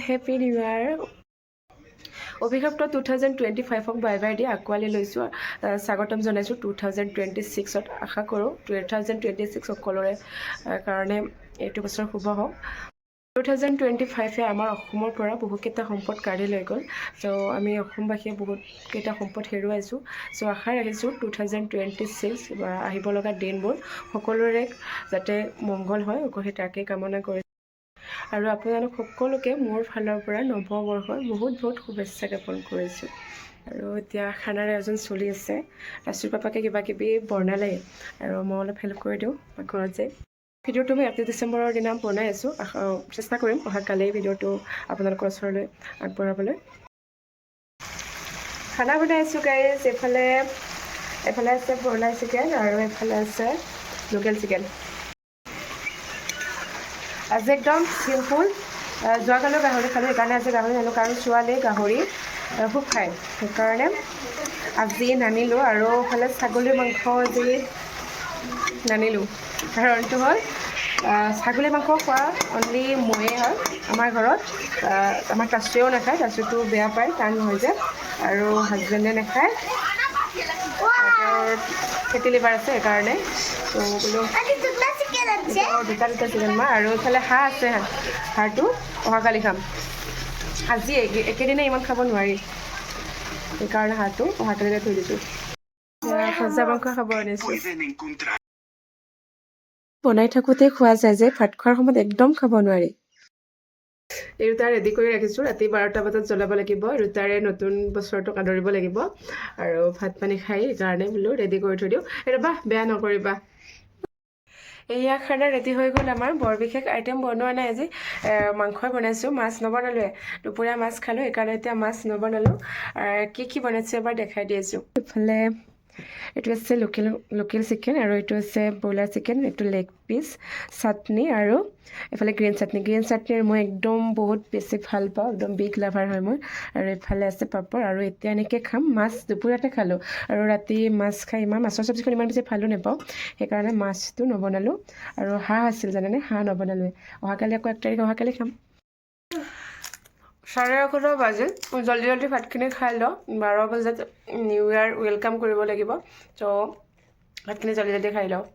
Happy new ইয়াৰ। অভিশপ্ত 2025ক bye by the আঁকোৱালি লৈছোঁ, স্বাগতম জনাইছোঁ 2026ত। আশা কৰোঁ 2026 সকলোৰে কাৰণে এইটো বছৰ শুভ হওক। 2025এ আমাৰ অসমৰ পৰা বহুকেইটা সম্পদ কাঢ়ি লৈ গ'ল। চ' আমি অসমবাসীয়ে বহুতকেইটা সম্পদ হেৰুৱাইছোঁ। চ' আশা ৰাখিছোঁ 2026 আহিব লগা দিনবোৰ সকলোৰে যাতে মংগল হয়, সেই তাকে কামনা কৰিছোঁ। আৰু আপোনালোক সকলোকে মোৰ ফালৰ পৰা নৱবৰ্ষৰ বহুত বহুত শুভেচ্ছা জ্ঞাপন কৰিছোঁ। আৰু এতিয়া খানাৰ আয়োজন চলি আছে। ৰাজুৰ পাপাকে কিবা কিবি বনালে আৰু মই অলপ হেল্প কৰি দিওঁ পাকঘৰত যে। ভিডিঅ'টো মই 31 ডিচেম্বৰৰ দিনা বনাই আছোঁ। চেষ্টা কৰিম অহাকালি ভিডিঅ'টো আপোনালোকৰ ওচৰলৈ আগবঢ়াবলৈ। খানা বনাই আছোঁ গাইজ। এইফালে আছে ব্ৰইলাৰ চিকেন আৰু এইফালে আছে লোকেল চিকেন। আজি একদম চিম্পুল। যোৱাকালিও গাহৰি খালোঁ, সেইকাৰণে আজি গাহৰি নানো, কাৰণ ছোৱালীয়ে গাহৰি খুব খায়, সেইকাৰণে আজি নানিলোঁ। আৰু এইফালে ছাগলী মাংস আজি নানিলোঁ, কাৰণটো হ'ল ছাগলী মাংস খোৱা অনলি ময়ে হয় আমাৰ ঘৰত। আমাৰ কাচুৱেও নাখায়, কাচুটো বেয়া পায়, টান নহয় যে, আৰু হাজবেণ্ডে নাখায়, ফেটি লিভাৰ আছে, সেইকাৰণে। ত' বোলো দুটা চিকেন মাৰ। আৰু এইফালে হাঁহ আছে, হাঁহটো অহাকালি খাম। আজি একেদিনে ইমান খাব নোৱাৰি, সেইকাৰণে হাঁহটো অহাকালিলৈ থৈ দিছোঁ। ভজা মাংস খাব আনিছোঁ। বনাই থাকোঁতে খোৱা যায় যে, ভাত খোৱাৰ সময়ত একদম খাব নোৱাৰি। এই দুটা ৰেডি কৰি ৰাখিছোঁ, ৰাতি 12টা বজাত জ্বলাব লাগিব। দুটাৰে নতুন বছৰটোক আদৰিব লাগিব আৰু ভাত পানী খাই, সেইকাৰণে বোলো ৰেডি কৰি থৈ দিওঁ। ৰ'বা, বেয়া নকৰিবা। এয়া খানা ৰেডি হৈ গ'ল আমাৰ। বৰ বিশেষ আইটেম বনোৱা নাই আজি, মাংসই বনাইছোঁ, মাছ নবনালোৱে। দুপৰীয়া মাছ খালোঁ, সেইকাৰণে এতিয়া মাছ নবনালোঁ। কি বনাইছোঁ এবাৰ দেখাই দি আছোঁ। ইফালে এইটো আছে লোকেল চিকেন, আৰু এইটো আছে ব্ৰইলাৰ চিকেন, এইটো লেগ পিচ, চাটনি, আৰু এইফালে গ্ৰীণ চাটনিৰ মই একদম বহুত বেছি ভাল পাওঁ, একদম বিগ লাভাৰ হয় মই। আৰু এইফালে আছে পাপৰ, আৰু এতিয়া এনেকৈ খাম। মাছ দুপৰীয়াতে খালোঁ, আৰু ৰাতি মাছ খাই মাছৰ চব্জিখন ইমান বেছি ভালো নাপাওঁ, সেইকাৰণে মাছটো নবনালোঁ। আৰু হাঁহ আছিল জানেনে, হাঁহ নবনালোৱে। অহাকালি আকৌ 1 তাৰিখ, অহাকালি খাম। 11:30 বাজিল। জল্দি ভাতখিনি খাই লওঁ, 12 বজাত নিউ ইয়াৰ ৱেলকাম কৰিব লাগিব। ত' ভাতখিনি জল্দি খাই লওঁ।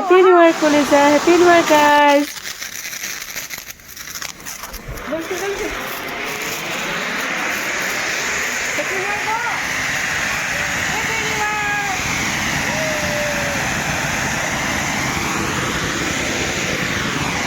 Happy New Year, Kulisa. Happy New Year, guys. Happy New Year.